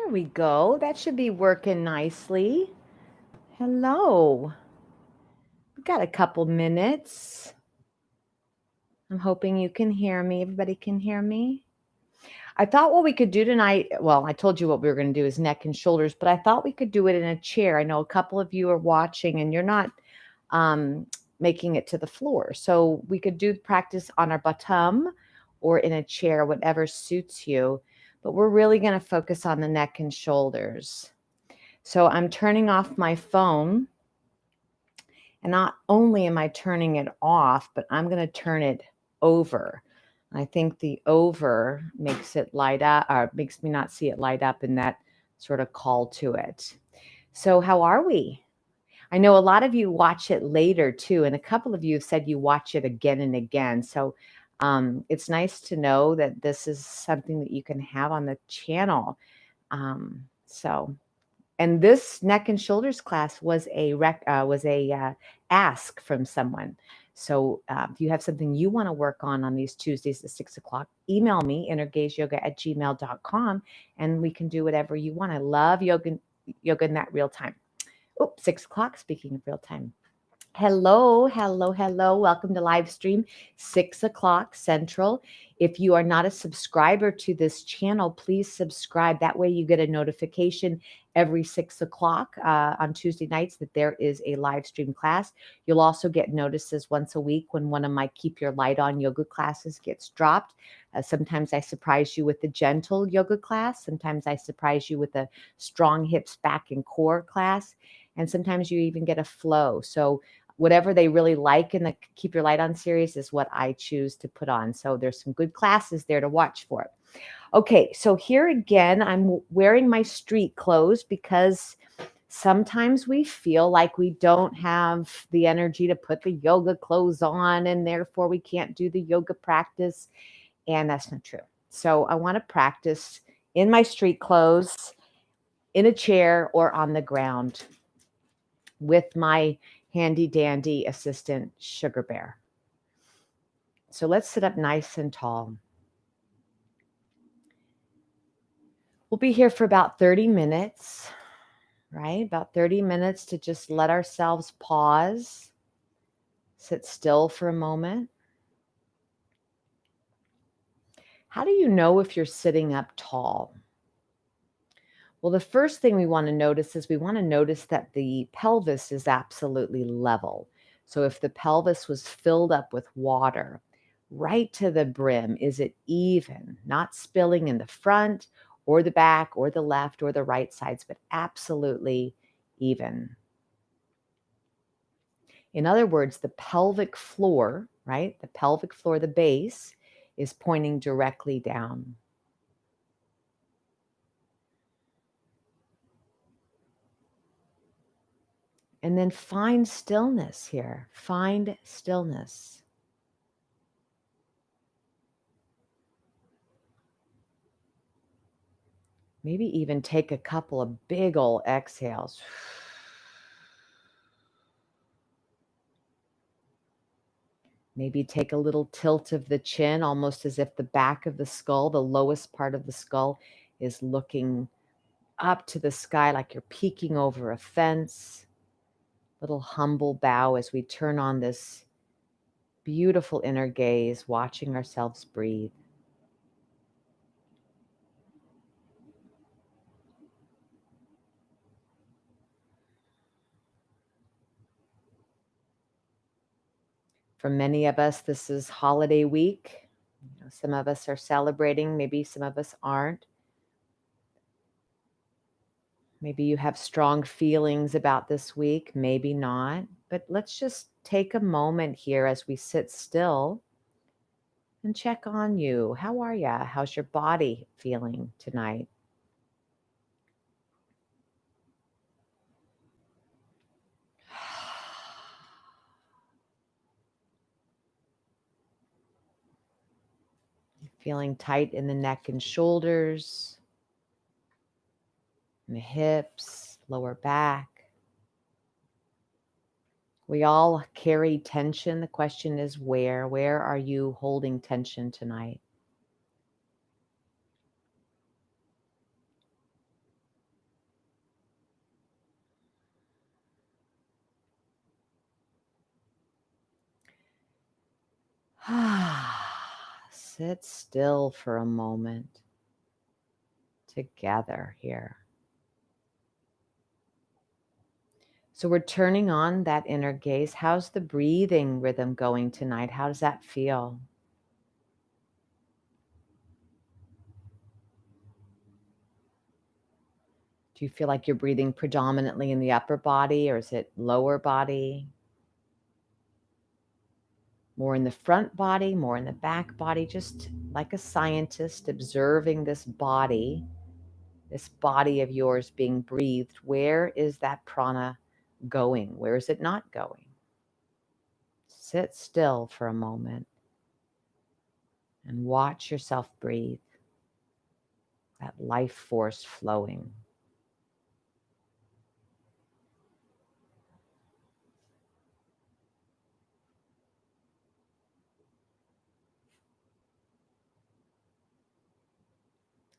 There we go. That should be working nicely. Hello. We've got a couple minutes. I'm hoping you can hear me. Everybody can hear me? I thought what we could do tonight, well, I told you what we were going to do is neck and shoulders, but I thought we could do it in a chair. I know a couple of you are watching and you're not um, making it to the floor. So we could do practice on our bottom or in a chair, whatever suits you. But we're really going to focus on the neck and shoulders. So I'm turning off my phone. And not only am I turning it off, but I'm going to turn it over. I think the over makes it light up, or makes me not see it light up in that sort of call to it. So how are we? I know a lot of you watch it later too, and a couple of you have said you watch it again and again. So it's nice to know that this is something that you can have on the channel. And this neck and shoulders class was a ask from someone. So if you have something you want to work on these Tuesdays at 6 o'clock, email me, innergazeyoga@gmail.com, and we can do whatever you want. I love yoga in that real time. Oh, 6 o'clock, speaking of real time. Hello, hello, hello. Welcome to live stream, 6 o'clock Central. If you are not a subscriber to this channel, please subscribe. That way you get a notification every 6 o'clock on Tuesday nights that there is a live stream class. You'll also get notices once a week when one of my Keep Your Light On yoga classes gets dropped. Sometimes I surprise you with a gentle yoga class. Sometimes I surprise you with a strong hips, back, and core class. And sometimes you even get a flow. So whatever they really like in the Keep Your Light On series is what I choose to put on. So there's some good classes there to watch for. Okay, so here again, I'm wearing my street clothes because sometimes we feel like we don't have the energy to put the yoga clothes on and therefore we can't do the yoga practice. And that's not true. So I want to practice in my street clothes, in a chair, or on the ground with my handy dandy assistant, Sugar Bear. So let's sit up nice and tall. We'll be here for about 30 minutes, right? About 30 minutes to just let ourselves pause, sit still for a moment. How do you know if you're sitting up tall? Well, the first thing we want to notice is we want to notice that the pelvis is absolutely level. So if the pelvis was filled up with water right to the brim, is it even, not spilling in the front or the back or the left or the right sides, but absolutely even? In other words, the pelvic floor, right? The pelvic floor, the base, is pointing directly down. And then find stillness here. Find stillness. Maybe even take a couple of big old exhales. Maybe take a little tilt of the chin, almost as if the back of the skull, the lowest part of the skull, is looking up to the sky like you're peeking over a fence. Little humble bow as we turn on this beautiful inner gaze, watching ourselves breathe. For many of us, this is holiday week. Some of us are celebrating, maybe some of us aren't. Maybe you have strong feelings about this week, maybe not. But let's just take a moment here as we sit still and check on you. How are you? How's your body feeling tonight? Feeling tight in the neck and shoulders, in the hips, lower back. We all carry tension. The question is where? Where are you holding tension tonight? Sit still for a moment together here. So we're turning on that inner gaze. How's the breathing rhythm going tonight? How does that feel? Do you feel like you're breathing predominantly in the upper body, or is it lower body? More in the front body, more in the back body, just like a scientist observing this body of yours being breathed. Where is that prana going? Where is it not going? Sit still for a moment and watch yourself breathe, that life force flowing.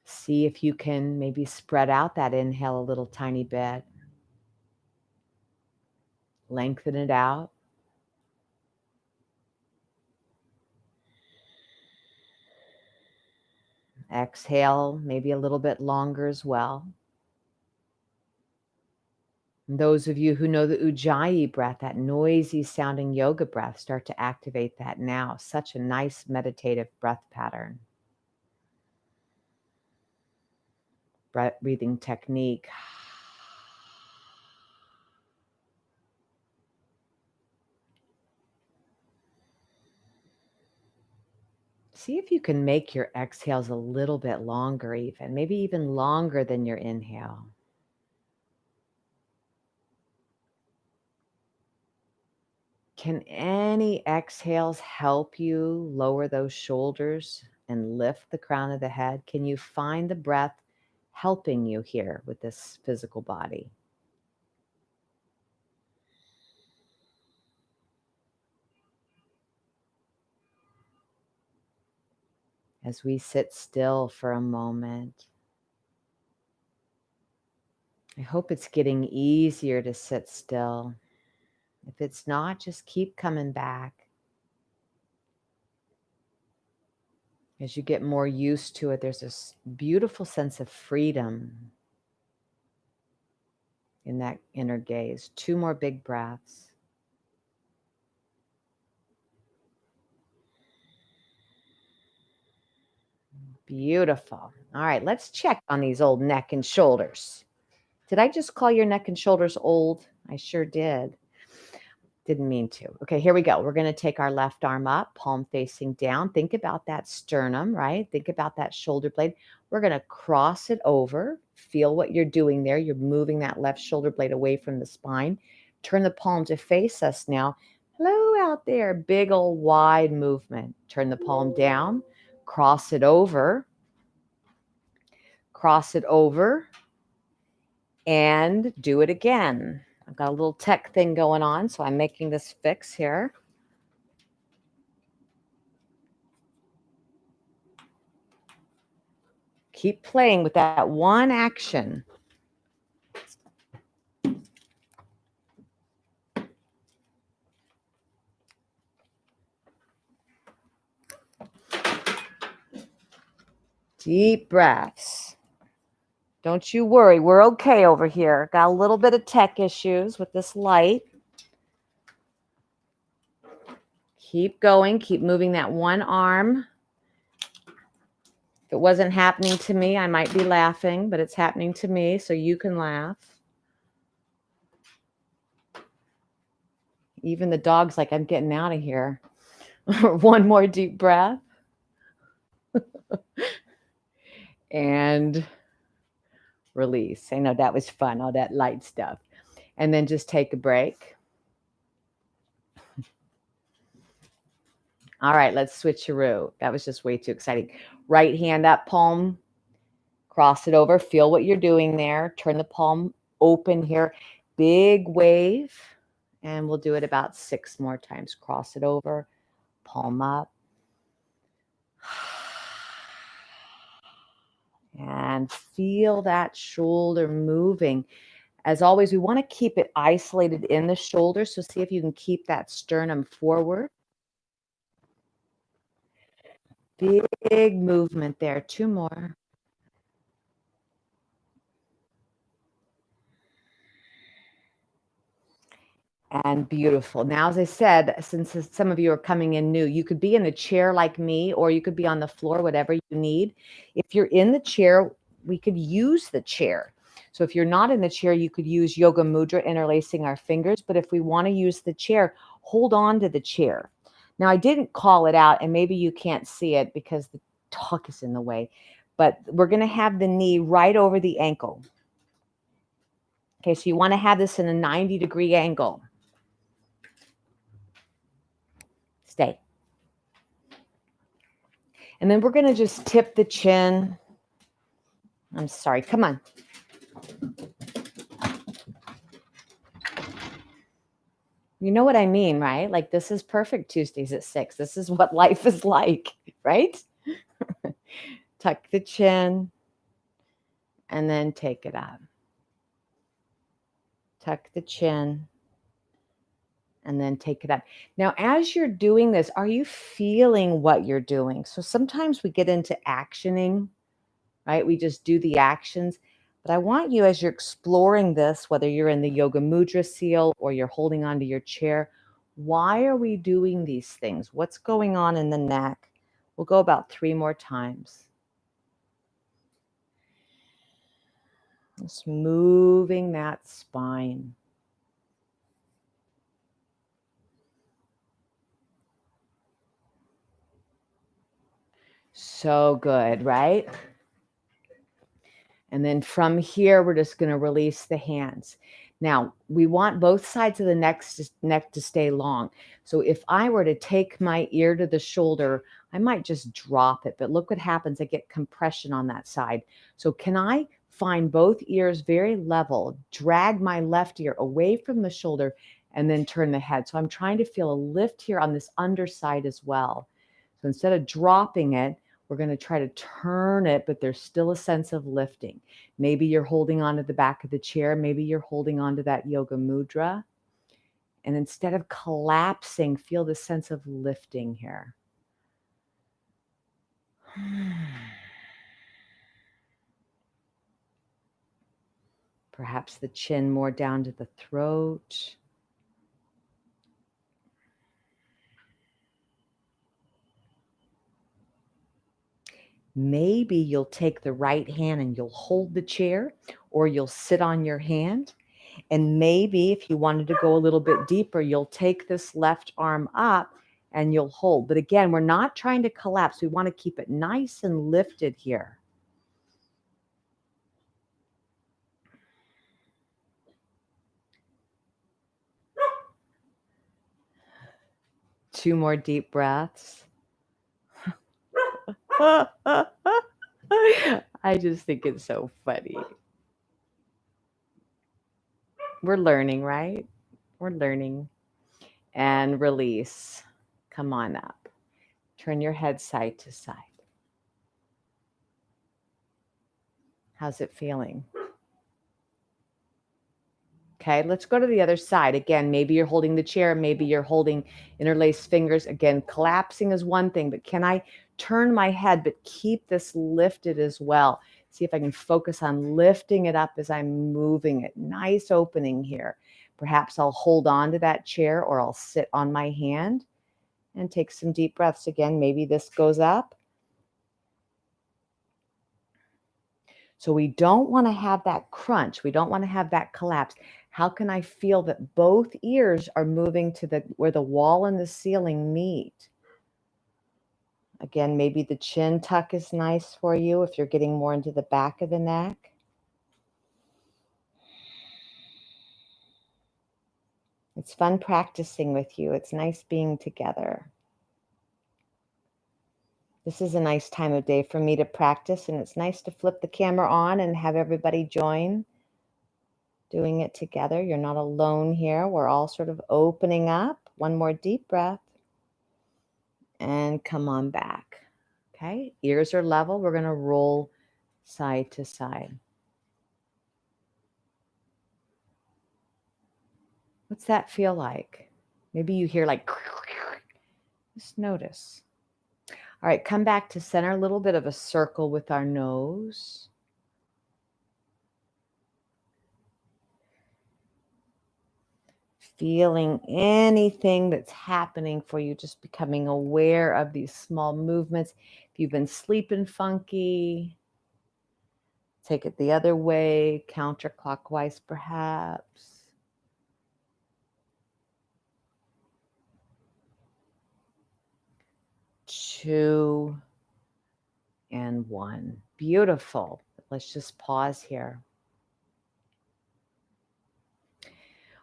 See if you can maybe spread out that inhale a little tiny bit. Lengthen it out. Exhale, maybe a little bit longer as well. And those of you who know the Ujjayi breath, that noisy sounding yoga breath, start to activate that now. Such a nice meditative breath pattern. Breathing technique. See if you can make your exhales a little bit longer even, maybe even longer than your inhale. Can any exhales help you lower those shoulders and lift the crown of the head? Can you find the breath helping you here with this physical body? As we sit still for a moment, I hope it's getting easier to sit still. If it's not, just keep coming back. As you get more used to it, there's this beautiful sense of freedom in that inner gaze. 2 more big breaths. Beautiful. All right, let's check on these old neck and shoulders. Did I just call your neck and shoulders old? I sure did. Didn't mean to. Okay, here we go. We're going to take our left arm up, palm facing down. Think about that sternum, right? Think about that shoulder blade. We're going to cross it over. Feel what you're doing there. You're moving that left shoulder blade away from the spine. Turn the palm to face us now. Hello out there. Big old wide movement. Turn the palm down. Cross it over. Cross it over. And do it again. I've got a little tech thing going on, so I'm making this fix here. Keep playing with that one action. Deep breaths. Don't you worry, we're okay over here. Got a little bit of tech issues with this light. Keep going, keep moving that one arm. If it wasn't happening to me, I might be laughing, but it's happening to me, so you can laugh. Even the dog's like, I'm getting out of here. One more deep breath. And release. I know that was fun, all that light stuff. And then just take a break. All right, let's switcheroo. That was just way too exciting. Right hand up, palm, cross it over. Feel what you're doing there. Turn the palm open here. Big wave. And we'll do it about 6 more times. Cross it over, palm up. And feel that shoulder moving. As always, we want to keep it isolated in the shoulder. So see if you can keep that sternum forward. Big movement there. 2 more. And beautiful. Now, as I said, since some of you are coming in new, you could be in a chair like me, or you could be on the floor, whatever you need. If you're in the chair, we could use the chair. So if you're not in the chair, you could use yoga mudra, interlacing our fingers. But if we want to use the chair, hold on to the chair. Now, I didn't call it out, and maybe you can't see it because the talk is in the way, but we're going to have the knee right over the ankle. Okay, so you want to have this in a 90-degree angle. Stay. And then we're going to just tip the chin. I'm sorry. Come on. You know what I mean, right? Like, this is perfect Tuesdays at 6. This is what life is like, right? Tuck the chin and then take it up. Tuck the chin and then take it up. Now, as you're doing this, are you feeling what you're doing? So sometimes we get into actioning, right? We just do the actions. But I want you, as you're exploring this, whether you're in the yoga mudra seal or you're holding onto your chair, why are we doing these things? What's going on in the neck? We'll go about 3 more times. Just moving that spine. So good, right? And then from here, we're just going to release the hands. Now, we want both sides of the neck to stay long. So if I were to take my ear to the shoulder, I might just drop it. But look what happens. I get compression on that side. So can I find both ears very level, drag my left ear away from the shoulder, and then turn the head? So I'm trying to feel a lift here on this underside as well. So instead of dropping it, we're going to try to turn it, but there's still a sense of lifting. Maybe you're holding onto the back of the chair. Maybe you're holding onto that yoga mudra. And instead of collapsing, feel the sense of lifting here. Perhaps the chin more down to the throat. Maybe you'll take the right hand and you'll hold the chair, or you'll sit on your hand. And maybe if you wanted to go a little bit deeper, you'll take this left arm up and you'll hold. But again, we're not trying to collapse. We want to keep it nice and lifted here. Two more deep breaths. I just think it's so funny. We're learning, right? We're learning. And release. Come on up. Turn your head side to side. How's it feeling? Okay, let's go to the other side. Again, maybe you're holding the chair, maybe you're holding interlaced fingers. Again, collapsing is one thing, but can I turn my head but keep this lifted as well? See if I can focus on lifting it up as I'm moving it. Nice opening here. Perhaps I'll hold on to that chair, or I'll sit on my hand and take some deep breaths. Again, maybe this goes up. So we don't want to have that crunch. We don't want to have that collapse. How can I feel that both ears are moving to where the wall and the ceiling meet? Again, maybe the chin tuck is nice for you if you're getting more into the back of the neck. It's fun practicing with you. It's nice being together. This is a nice time of day for me to practice, and it's nice to flip the camera on and have everybody join. Doing it together. You're not alone here. We're all sort of opening up. One more deep breath. And come on back. Okay, ears are level. We're going to roll side to side. What's that feel like? Maybe you hear like, just notice. All right, come back to center, a little bit of a circle with our nose. Feeling anything that's happening for you, just becoming aware of these small movements. If you've been sleeping funky, take it the other way, counterclockwise perhaps. Two and one. Beautiful. Let's just pause here.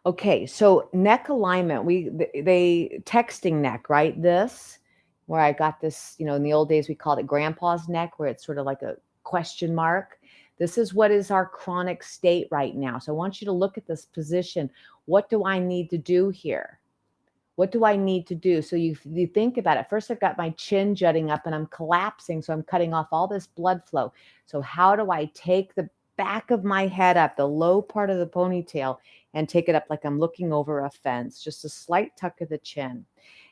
Okay, so neck alignment, they texting neck, right? This, where I got this, in the old days we called it grandpa's neck, where it's sort of like a question mark. This is what is our chronic state right now. So I want you to look at this position. What do I need to do here? What do I need to do? So you think about it. First, I've got my chin jutting up and I'm collapsing. So I'm cutting off all this blood flow. So how do I take the back of my head up, the low part of the ponytail, and take it up like I'm looking over a fence, just a slight tuck of the chin.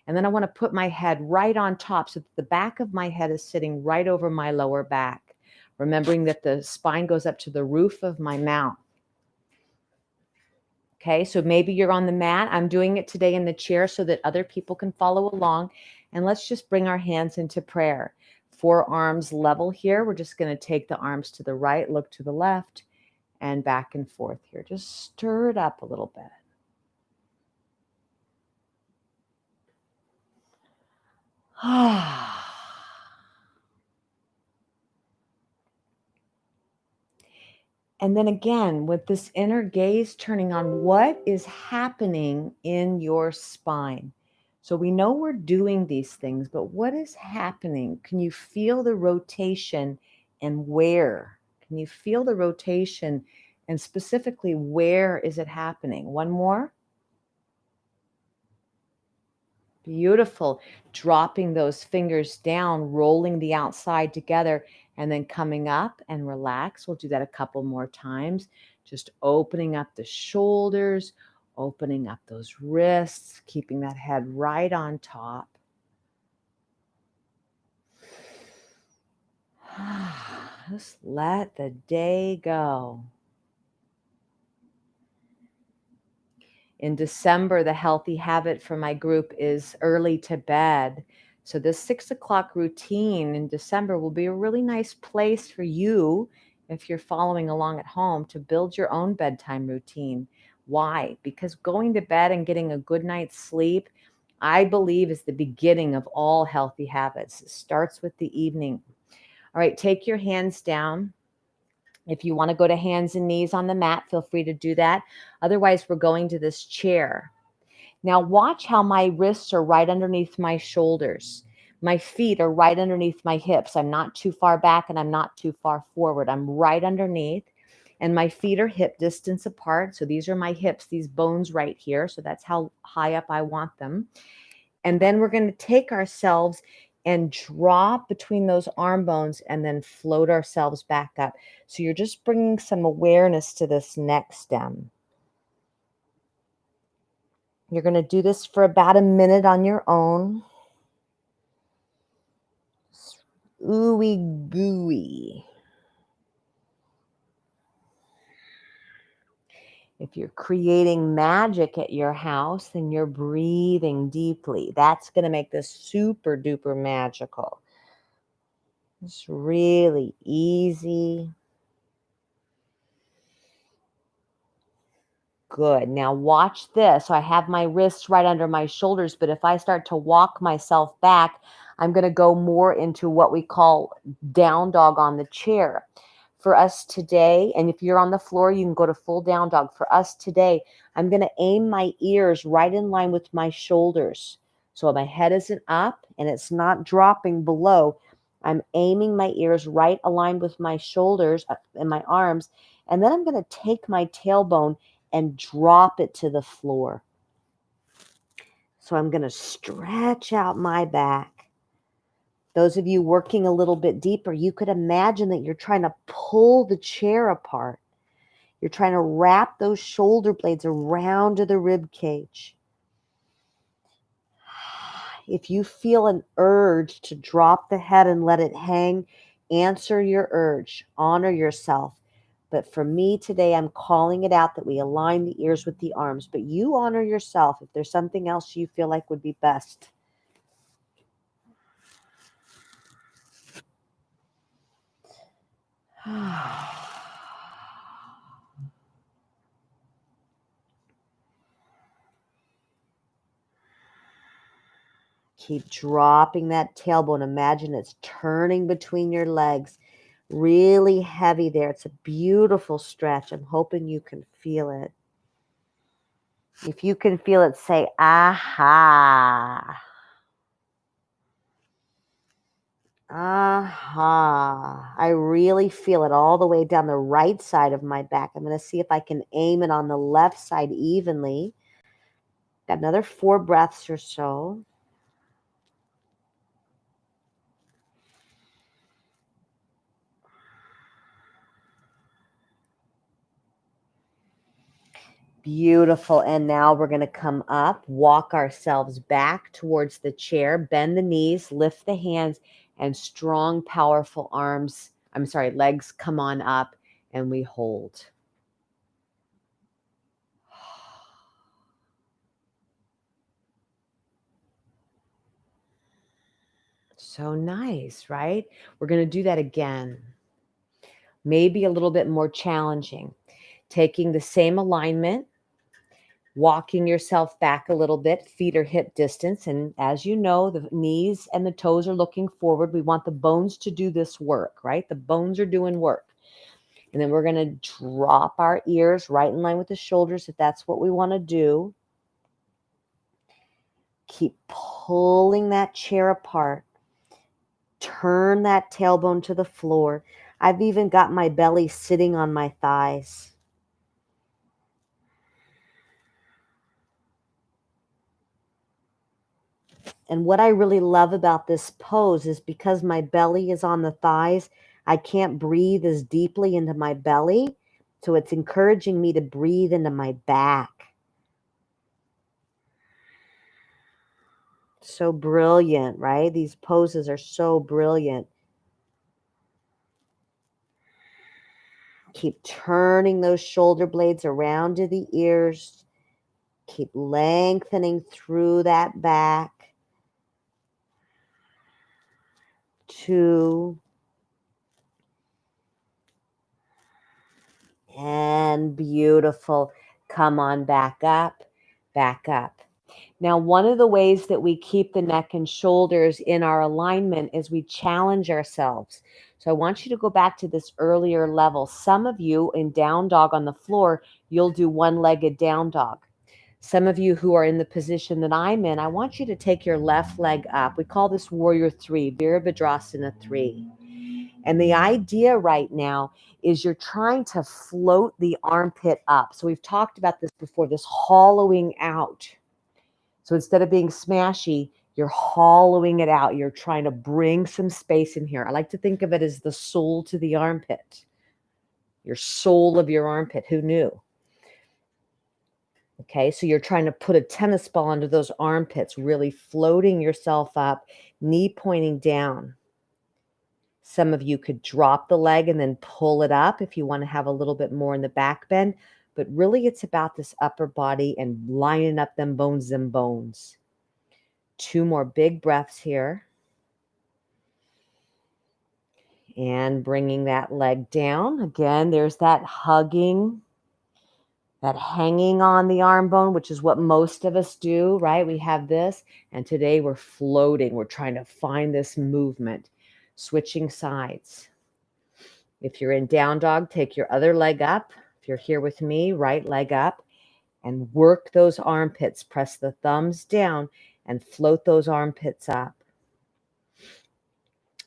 And then I want to put my head right on top so that the back of my head is sitting right over my lower back, remembering that the spine goes up to the roof of my mouth. Okay, so maybe you're on the mat. I'm doing it today in the chair so that other people can follow along. And let's just bring our hands into prayer. Forearms level here. We're just going to take the arms to the right, look to the left, and back and forth here. Just stir it up a little bit. And then again, with this inner gaze turning on, what is happening in your spine? So we know we're doing these things, but what is happening? Can you feel the rotation and where? Can you feel the rotation and specifically where is it happening? One more. Beautiful. Dropping those fingers down, rolling the outside together, and then coming up and relax. We'll do that a couple more times. Just opening up the shoulders, opening up those wrists, keeping that head right on top. Just let the day go. In December, the healthy habit for my group is early to bed. So this 6 o'clock routine in December will be a really nice place for you, if you're following along at home, to build your own bedtime routine. Why? Because going to bed and getting a good night's sleep, I believe, is the beginning of all healthy habits. It starts with the evening. All right, take your hands down. If you want to go to hands and knees on the mat, feel free to do that. Otherwise, we're going to this chair. Now watch how my wrists are right underneath my shoulders. My feet are right underneath my hips. I'm not too far back and I'm not too far forward. I'm right underneath, and my feet are hip distance apart. So these are my hips, these bones right here. So that's how high up I want them. And then we're going to take ourselves and drop between those arm bones and then float ourselves back up. So you're just bringing some awareness to this neck stem. You're going to do this for about a minute on your own. Ooey gooey. If you're creating magic at your house, then you're breathing deeply. That's going to make this super duper magical. It's really easy. Good. Now watch this. So I have my wrists right under my shoulders, but if I start to walk myself back, I'm going to go more into what we call down dog on the chair. For us today, and if you're on the floor, you can go to full down dog. For us today, I'm going to aim my ears right in line with my shoulders. So my head isn't up and it's not dropping below. I'm aiming my ears right aligned with my shoulders and my arms. And then I'm going to take my tailbone and drop it to the floor. So I'm going to stretch out my back. Those of you working a little bit deeper, you could imagine that you're trying to pull the chair apart. You're trying to wrap those shoulder blades around to the rib cage. If you feel an urge to drop the head and let it hang, answer your urge, honor yourself. But for me today, I'm calling it out that we align the ears with the arms. But you honor yourself if there's something else you feel like would be best. Keep dropping that tailbone. Imagine it's turning between your legs. Really heavy there. It's a beautiful stretch. I'm hoping you can feel it. If you can feel it, say, aha. Aha. I really feel it all the way down the right side of my back. I'm going to see if I can aim it on the left side evenly. Got another 4 breaths or so. Beautiful. And now we're going to come up, walk ourselves back towards the chair, bend the knees, lift the hands, and strong, powerful legs come on up, and we hold. So nice, right? We're going to do that again. Maybe a little bit more challenging. Taking the same alignment, walking yourself back a little bit, feet are hip distance. And as you know, the knees and the toes are looking forward. We want the bones to do this work, right? The bones are doing work. And then we're going to drop our ears right in line with the shoulders if that's what we want to do. Keep pulling that chair apart. Turn that tailbone to the floor. I've even got my belly sitting on my thighs. And what I really love about this pose is because my belly is on the thighs, I can't breathe as deeply into my belly. So it's encouraging me to breathe into my back. So brilliant, right? These poses are so brilliant. Keep turning those shoulder blades around to the ears. Keep lengthening through that back. 2. And beautiful. Come on back up, back up. Now, one of the ways that we keep the neck and shoulders in our alignment is we challenge ourselves. So I want you to go back to this earlier level. Some of you in down dog on the floor, you'll do one-legged down dog. Some of you who are in the position that I'm in, I want you to take your left leg up. We call this Warrior 3, Virabhadrasana 3. And the idea right now is you're trying to float the armpit up. So we've talked about this before, this hollowing out. So instead of being smashy, you're hollowing it out. You're trying to bring some space in here. I like to think of it as the sole to the armpit. Your sole of your armpit. Who knew? Okay, so you're trying to put a tennis ball under those armpits, really floating yourself up, knee pointing down. Some of you could drop the leg and then pull it up if you want to have a little bit more in the back bend. But really, it's about this upper body and lining up them bones. 2 more big breaths here. And bringing that leg down. Again, there's that hugging, that hanging on the arm bone, which is what most of us do, right? We have this. And today we're floating. We're trying to find this movement, switching sides. If you're in down dog, take your other leg up. If you're here with me, right leg up and work those armpits. Press the thumbs down and float those armpits up.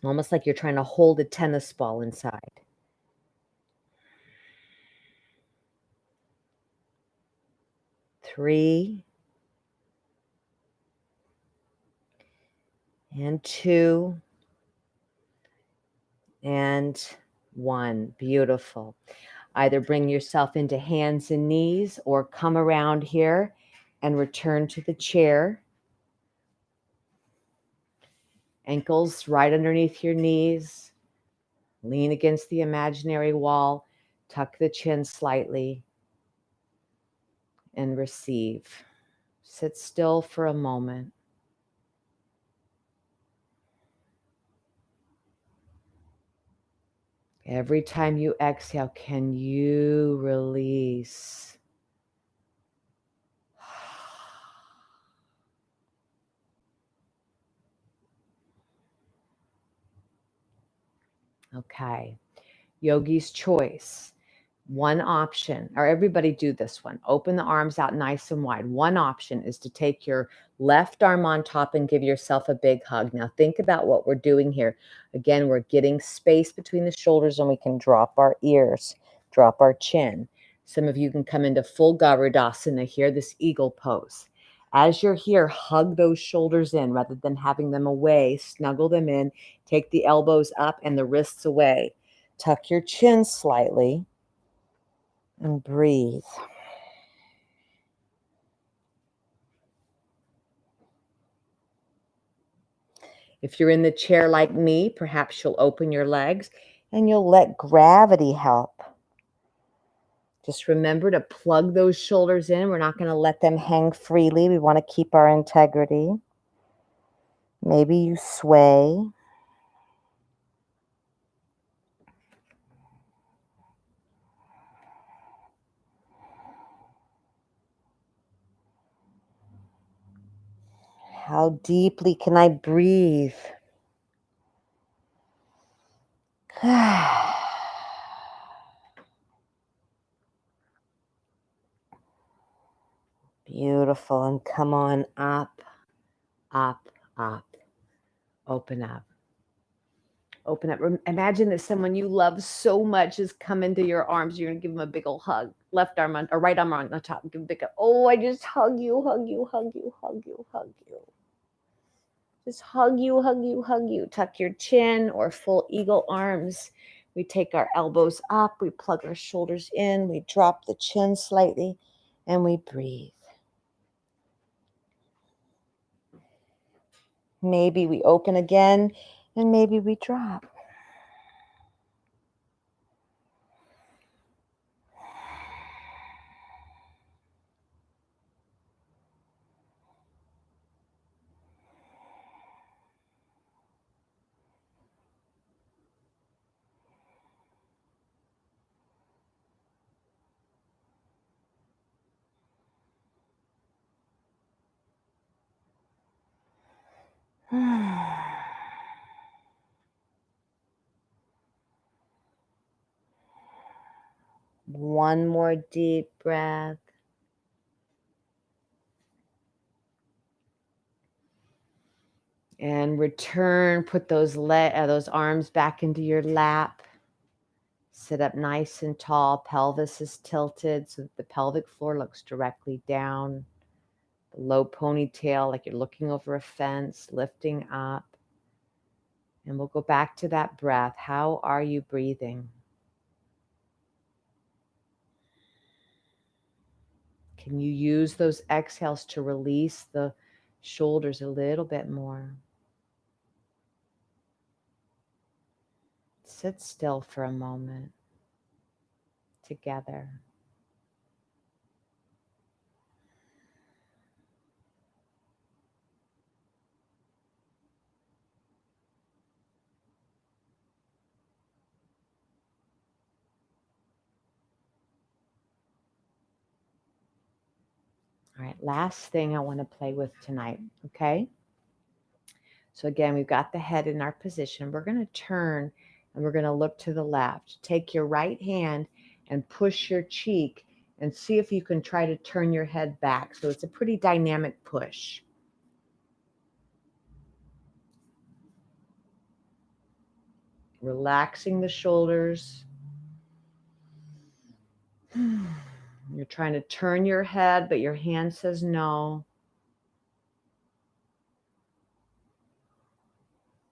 Almost like you're trying to hold a tennis ball inside. 3 and 2 and 1. Beautiful. Either bring yourself into hands and knees or come around here and return to the chair. Ankles right underneath your knees. Lean against the imaginary wall. Tuck the chin slightly and receive. Sit still for a moment. Every time you exhale, can you release? Okay. Yogi's choice. One option, or everybody do this one. Open the arms out nice and wide. One option is to take your left arm on top and give yourself a big hug. Now think about what we're doing here. Again, we're getting space between the shoulders and we can drop our ears, drop our chin. Some of you can come into full Garudasana here, this eagle pose. As you're here, hug those shoulders in rather than having them away. Snuggle them in. Take the elbows up and the wrists away. Tuck your chin slightly. And breathe. If you're in the chair like me, perhaps you'll open your legs and you'll let gravity help. Just remember to plug those shoulders in. We're not going to let them hang freely. We want to keep our integrity. Maybe you sway. How deeply can I breathe? Beautiful. And come on up, up, up. Open up. Open up. Imagine that someone you love so much has come into your arms. You're going to give them a big old hug. Left arm on, or right arm on the top. Give a big hug. Oh, I just hug you, hug you, hug you, hug you, hug you. Just hug you, hug you, hug you. Tuck your chin or full eagle arms. We take our elbows up. We plug our shoulders in. We drop the chin slightly and we breathe. Maybe we open again and maybe we drop. One more deep breath. And return, put those arms back into your lap. Sit up nice and tall. Pelvis is tilted so that the pelvic floor looks directly down. The low ponytail, like you're looking over a fence, lifting up. And we'll go back to that breath. How are you breathing? Can you use those exhales to release the shoulders a little bit more? Sit still for a moment together. All right, last thing I want to play with tonight, okay? So again, we've got the head in our position. We're going to turn and we're going to look to the left. Take your right hand and push your cheek and see if you can try to turn your head back. So it's a pretty dynamic push. Relaxing the shoulders. You're trying to turn your head, but your hand says no.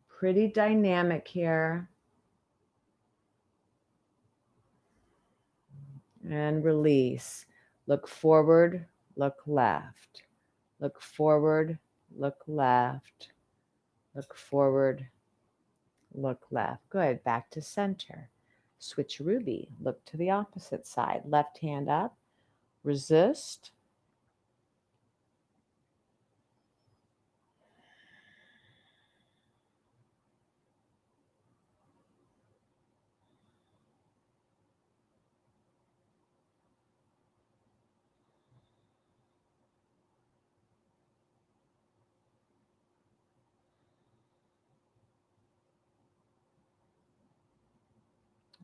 Pretty dynamic here. And release. Look forward, look left. Look forward, look left. look forward, look left. Good. Back to center. Switch Ruby. Look to the opposite side. Left hand up. Resist.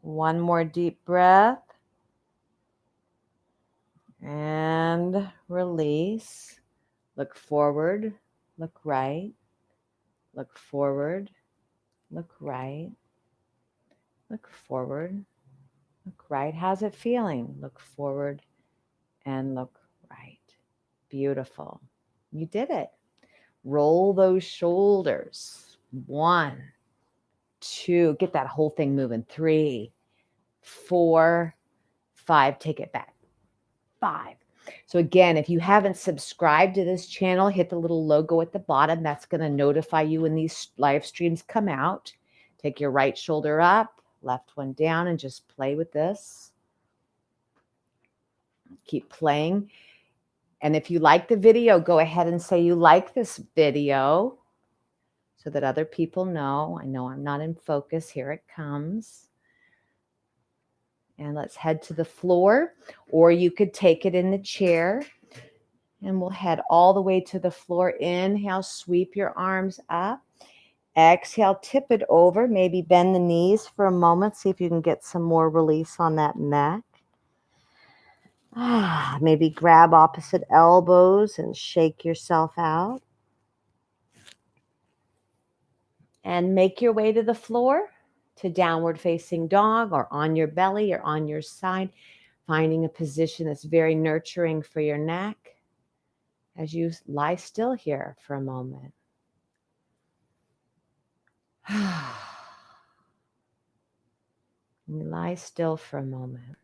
One more deep breath. And release. Look forward. Look right. Look forward. Look right. Look forward. Look right. How's it feeling? Look forward and look right. Beautiful. You did it. Roll those shoulders. 1, 2. Get that whole thing moving. 3, 4, 5. Take it back. 5. So again, if you haven't subscribed to this channel, hit the little logo at the bottom. That's going to notify you when these live streams come out. Take your right shoulder up, left one down, and just play with this. Keep playing. And if you like the video, go ahead and say you like this video so that other people know. I know I'm not in focus. Here it comes. And let's head to the floor, or you could take it in the chair. And we'll head all the way to the floor. Inhale, sweep your arms up. Exhale, tip it over. Maybe bend the knees for a moment. See if you can get some more release on that neck. Maybe grab opposite elbows and shake yourself out. And make your way to the floor, to downward facing dog, or on your belly or on your side, finding a position that's very nurturing for your neck as you lie still here for a moment. You lie still for a moment.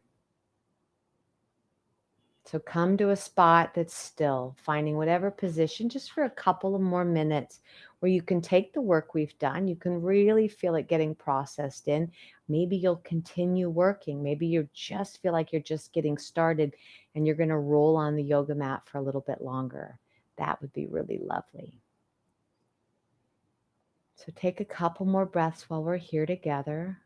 So come to a spot that's still, finding whatever position just for a couple of more minutes where you can take the work we've done. You can really feel it getting processed in. Maybe you'll continue working. Maybe you just feel like you're just getting started and you're going to roll on the yoga mat for a little bit longer. That would be really lovely. So take a couple more breaths while we're here together.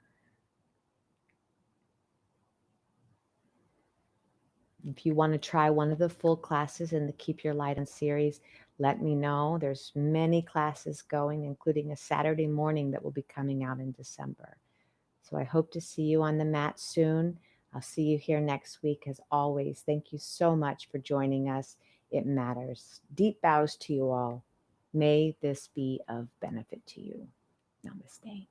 If you want to try one of the full classes in the Keep Your Light On series, let me know. There's many classes going, including a Saturday morning that will be coming out in December. So I hope to see you on the mat soon. I'll see you here next week. As always, thank you so much for joining us. It matters. Deep bows to you all. May this be of benefit to you. Namaste.